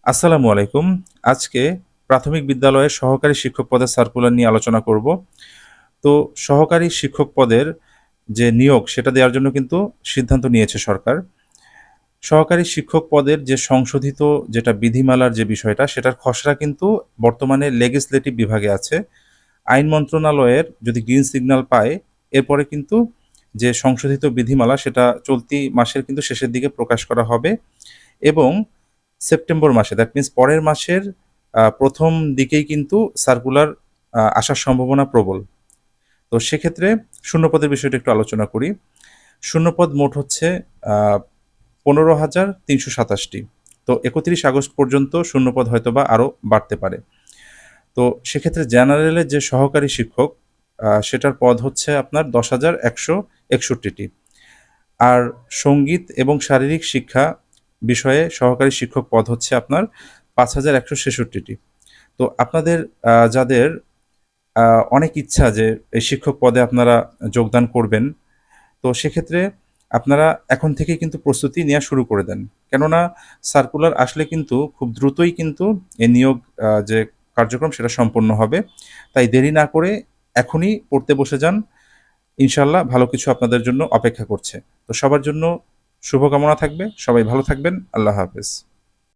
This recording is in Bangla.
আসসালামু আলাইকুম। আজকে প্রাথমিক বিদ্যালয়ের সহকারী শিক্ষক পদের সার্কুলার নিয়ে আলোচনা করব। তো সহকারী শিক্ষক পদের যে নিয়োগ সেটা দেওয়ার জন্য কিন্তু সিদ্ধান্ত নিয়েছে সরকার। সহকারী শিক্ষক পদের যে সংশোধিত যেটা বিধিমালার যে বিষয়টা সেটার খসড়া কিন্তু বর্তমানে লেজিসলেটিভ বিভাগে আছে। আইন মন্ত্রণালয়ের যদি গ্রিন সিগন্যাল পায় এরপরে কিন্তু যে সংশোধিত বিধিমালা সেটা চলতি মাসের কিন্তু শেষের দিকে প্রকাশ করা হবে এবং সেপ্টেম্বর মাসে দ্যাট মিন্স পরের মাসের প্রথম দিকেই কিন্তু সার্কুলার আসার সম্ভাবনা প্রবল। তো সেক্ষেত্রে শূন্যপদের বিষয়টা একটু আলোচনা করি। শূন্যপদ মোট হচ্ছে 15,327টি। তো 31 আগস্ট পর্যন্ত শূন্যপদ হয়তোবা আরও বাড়তে পারে। তো সেক্ষেত্রে জেনারেলের যে সহকারী শিক্ষক সেটার পদ হচ্ছে আপনার 10,161টি। আর সঙ্গীত এবং শারীরিক শিক্ষা বিষয়ে সহকারী শিক্ষক পদ হচ্ছে আপনার 5,166টি। তো আপনাদের যাদের অনেক ইচ্ছা যে এই শিক্ষক পদে আপনারা যোগদান করবেন, তো সেক্ষেত্রে আপনারা এখন থেকেই কিন্তু প্রস্তুতি নেওয়া শুরু করে দেন। কেননা সার্কুলার আসলে কিন্তু খুব দ্রুতই কিন্তু এই নিয়োগ যে কার্যক্রম সেটা সম্পন্ন হবে। তাই দেরি না করে এখনই পড়তে বসে যান। ইনশাআল্লাহ ভালো কিছু আপনাদের জন্য অপেক্ষা করছে। তো সবার জন্য শুভকামনা থাকবে। সবাই ভালো থাকবেন। আল্লাহ হাফেজ।